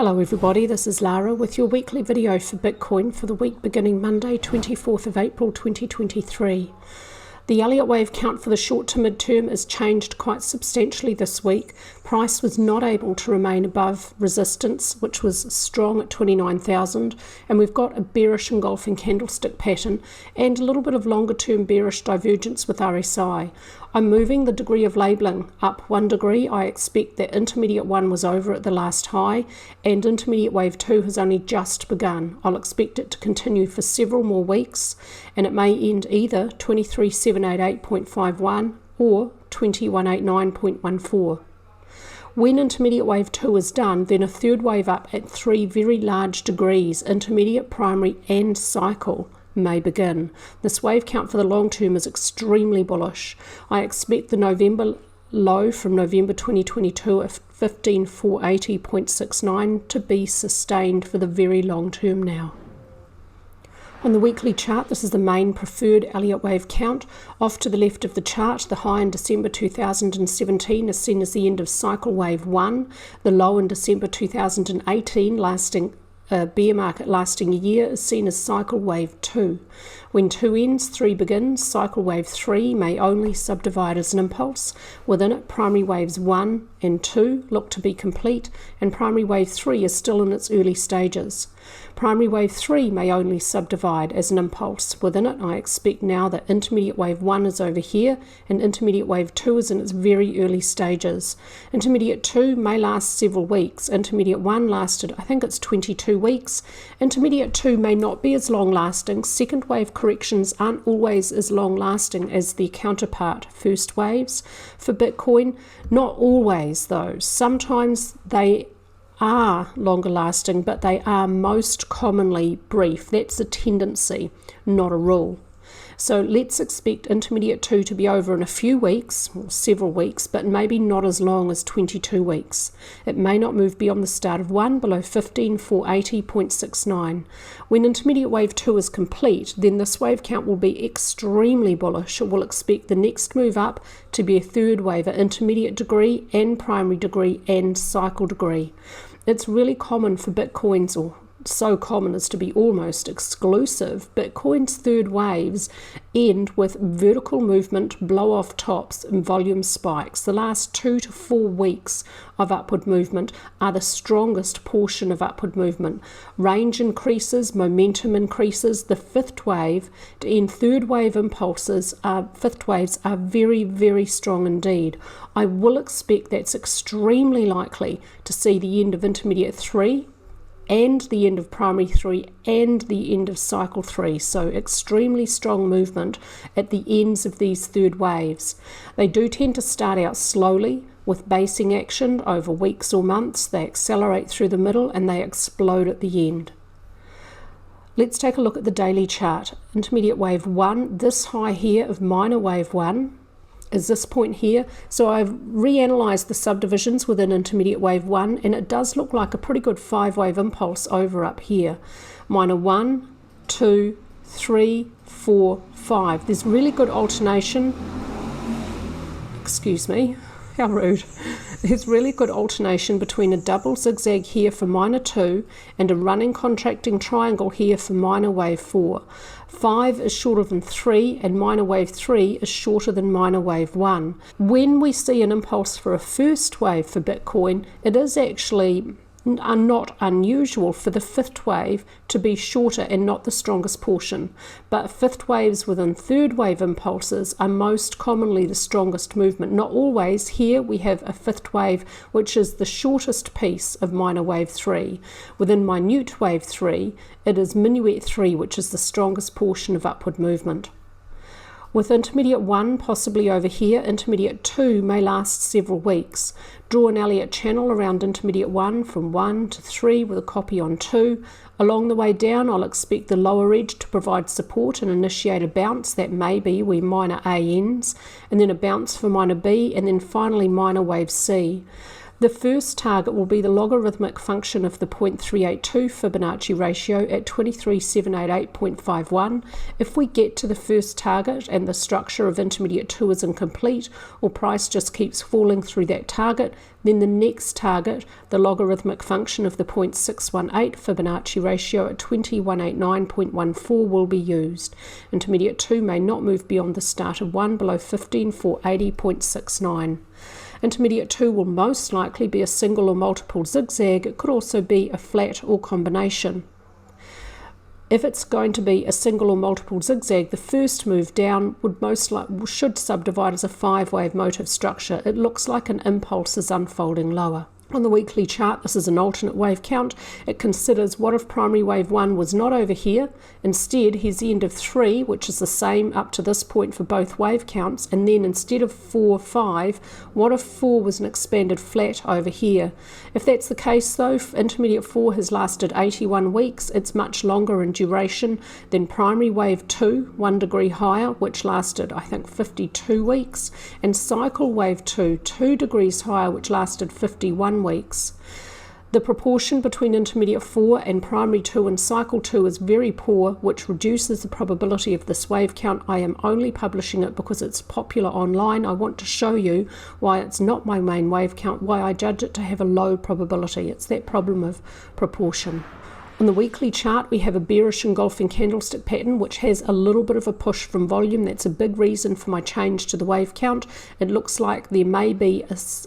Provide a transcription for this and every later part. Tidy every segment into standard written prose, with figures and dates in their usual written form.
Hello everybody, this is Lara with your weekly video for Bitcoin for the week beginning Monday 24th of April 2023. The Elliott wave count for the short to mid-term is changed quite substantially this week. Price was not able to remain above resistance, which was strong at 29,000, and we've got a bearish engulfing candlestick pattern and a little bit of longer term bearish divergence with RSI. I'm moving the degree of labelling up 1 degree. I expect that intermediate 1 was over at the last high and intermediate wave 2 has only just begun. I'll expect it to continue for several more weeks and it may end either 23,788.51 or 2189.14. When intermediate wave 2 is done, then a third wave up at 3 very large degrees, intermediate, primary and cycle, may begin. This wave count for the long term is extremely bullish. I expect the November low from November 2022 of 15,480.69 to be sustained for the very long term now. On the weekly chart, this is the main preferred Elliott wave count. Off to the left of the chart, the high in December 2017 is seen as the end of cycle wave 1. The low in December 2018 lasting bear market lasting a year is seen as cycle wave 2. When 2 ends, 3 begins. Cycle wave 3 may only subdivide as an impulse. Within it, primary waves 1 and 2 look to be complete, and primary wave 3 is still in its early stages. Primary wave 3 may only subdivide as an impulse. Within it, I expect now that intermediate wave 1 is over here and intermediate wave 2 is in its very early stages. Intermediate 2 may last several weeks. Intermediate 1 lasted, I think it's 22 weeks. Intermediate 2 may not be as long lasting. Second wave corrections aren't always as long lasting as their counterpart, first waves. For Bitcoin, not always though. Sometimes they are longer lasting, but they are most commonly brief. That's a tendency, not a rule. So let's expect intermediate 2 to be over in a few weeks, or several weeks, but maybe not as long as 22 weeks. It may not move beyond the start of 1 below 15,480.69. When intermediate wave 2 is complete, then this wave count will be extremely bullish. It will expect the next move up to be a third wave at intermediate degree and primary degree and cycle degree. It's really common for Bitcoins, or so common as to be almost exclusive. Bitcoin's third waves end with vertical movement, blow off tops and volume spikes. The last 2 to 4 weeks of upward movement are the strongest portion of upward movement. Range increases, momentum increases. The fifth wave and third wave impulses, fifth waves are very, very strong indeed. I will expect that's extremely likely to see the end of intermediate 3 and the end of primary 3 and the end of cycle 3. So extremely strong movement at the ends of these third waves. They do tend to start out slowly with basing action over weeks or months. They accelerate through the middle and they explode at the end. Let's take a look at the daily chart. Intermediate wave 1, this high here of minor wave 1 is this point here. So I've reanalyzed the subdivisions within intermediate wave 1 and it does look like a pretty good 5-wave impulse over up here. Minor 1, 2, 3, 4, 5. There's really good alternation. Excuse me, how rude. There's really good alternation between a double zigzag here for minor 2 and a running contracting triangle here for minor wave 4. 5 is shorter than 3 and minor wave 3 is shorter than minor wave 1. When we see an impulse for a first wave for Bitcoin, it is actually not unusual for the fifth wave to be shorter and not the strongest portion, but fifth waves within third wave impulses are most commonly the strongest movement. Not always. Here we have a fifth wave which is the shortest piece of minor wave 3. Within minute wave 3 it is minuet 3 which is the strongest portion of upward movement. With intermediate 1 possibly over here, intermediate 2 may last several weeks. Draw an Elliott channel around intermediate 1 from 1 to 3 with a copy on 2. Along the way down, I'll expect the lower edge to provide support and initiate a bounce. That may be where minor A ends, and then a bounce for minor B, and then finally minor wave C. The first target will be the logarithmic function of the 0.382 Fibonacci ratio at 23,788.51. If we get to the first target and the structure of intermediate 2 is incomplete, or price just keeps falling through that target, then the next target, the logarithmic function of the 0.618 Fibonacci ratio at 2189.14, will be used. Intermediate 2 may not move beyond the start of 1 below 15,480.69. Intermediate 2 will most likely be a single or multiple zigzag. It could also be a flat or combination. If it's going to be a single or multiple zigzag, the first move down should subdivide as a 5-wave motive structure. It looks like an impulse is unfolding lower. On the weekly chart, this is an alternate wave count. It considers what if primary wave 1 was not over here. Instead, here's the end of 3, which is the same up to this point for both wave counts. And then instead of 4, 5, what if 4 was an expanded flat over here? If that's the case, though, intermediate 4 has lasted 81 weeks. It's much longer in duration than primary wave 2, 1 degree higher, which lasted, I think, 52 weeks. And cycle wave 2, 2 degrees higher, which lasted 51 weeks. The proportion between intermediate 4 and primary 2 and cycle 2 is very poor, which reduces the probability of this wave count. I am only publishing it because it's popular online. I want to show you why it's not my main wave count, why I judge it to have a low probability. It's that problem of proportion. On the weekly chart, we have a bearish engulfing candlestick pattern, which has a little bit of a push from volume. That's a big reason for my change to the wave count. It looks like there may be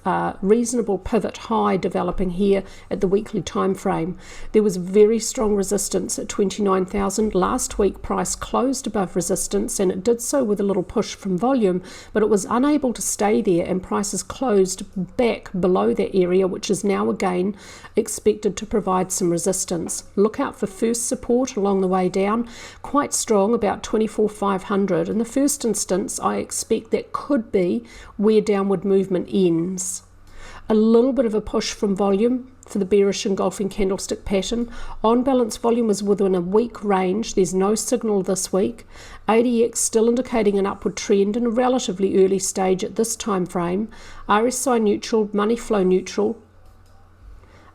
a reasonable pivot high developing here at the weekly time frame. There was very strong resistance at 29,000. Last week, price closed above resistance, and it did so with a little push from volume, but it was unable to stay there, and prices closed back below that area, which is now again expected to provide some resistance. Look out for first support along the way down, quite strong, about 24,500. In the first instance, I expect that could be where downward movement ends. A little bit of a push from volume for the bearish engulfing candlestick pattern. On balance, volume is within a weak range. There's no signal this week. ADX still indicating an upward trend in a relatively early stage at this time frame. RSI neutral, money flow neutral.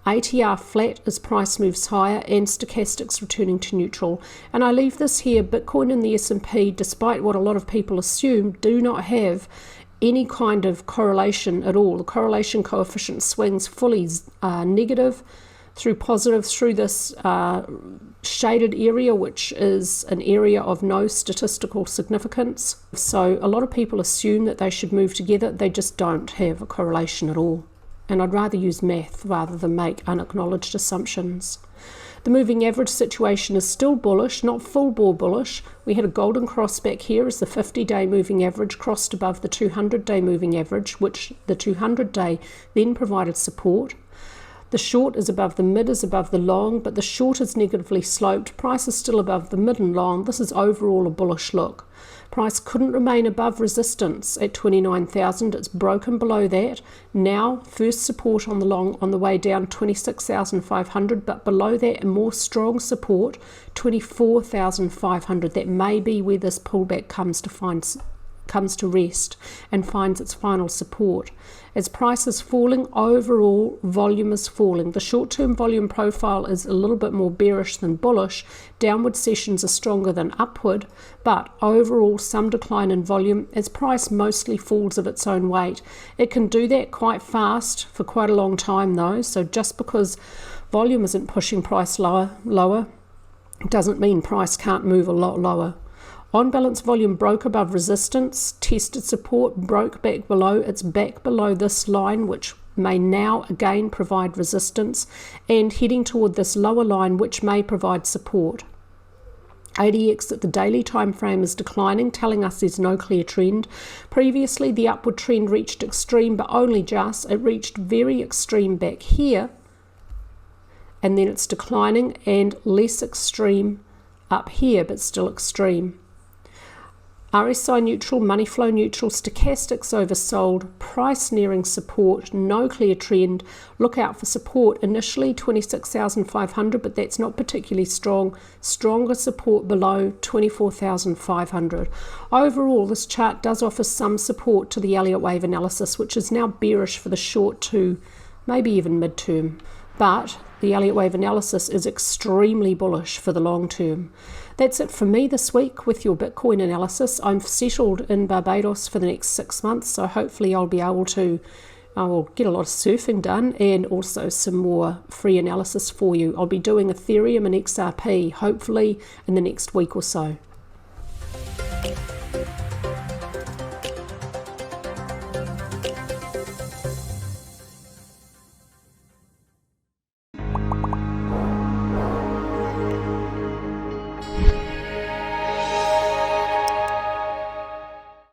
ATR flat as price moves higher, and stochastics returning to neutral. And I leave this here. Bitcoin and the S&P, despite what a lot of people assume, do not have any kind of correlation at all. The correlation coefficient swings fully negative through positive through this shaded area, which is an area of no statistical significance. So a lot of people assume that they should move together. They just don't have a correlation at all. And I'd rather use math rather than make unacknowledged assumptions. The moving average situation is still bullish, not full bore bullish. We had a golden cross back here as the 50-day moving average crossed above the 200-day moving average, which the 200-day then provided support. The short is above the mid, is above the long, but the short is negatively sloped. Price is still above the mid and long. This is overall a bullish look. Price couldn't remain above resistance at 29,000. It's broken below that. Now, first support on the long on the way down, 26,500, but below that, a more strong support, 24,500. That may be where this pullback comes to rest and finds its final support. As price is falling, overall volume is falling. The short-term volume profile is a little bit more bearish than bullish. Downward sessions are stronger than upward, but overall some decline in volume as price mostly falls of its own weight. It can do that quite fast for quite a long time though, so just because volume isn't pushing price lower doesn't mean price can't move a lot lower. On balance, volume broke above resistance, tested support, broke back below. It's back below this line, which may now again provide resistance, and heading toward this lower line, which may provide support. ADX at the daily time frame is declining, telling us there's no clear trend. Previously, the upward trend reached extreme, but only just. It reached very extreme back here, and then it's declining, and less extreme up here, but still extreme. RSI neutral, money flow neutral, stochastics oversold, price nearing support, no clear trend. Look out for support. Initially 26,500, but that's not particularly strong. Stronger support below 24,500. Overall, this chart does offer some support to the Elliott wave analysis, which is now bearish for the short to maybe even midterm. But the Elliott wave analysis is extremely bullish for the long term. That's it from me this week with your Bitcoin analysis. I'm settled in Barbados for the next 6 months, so hopefully I will get a lot of surfing done and also some more free analysis for you. I'll be doing Ethereum and XRP hopefully in the next week or so.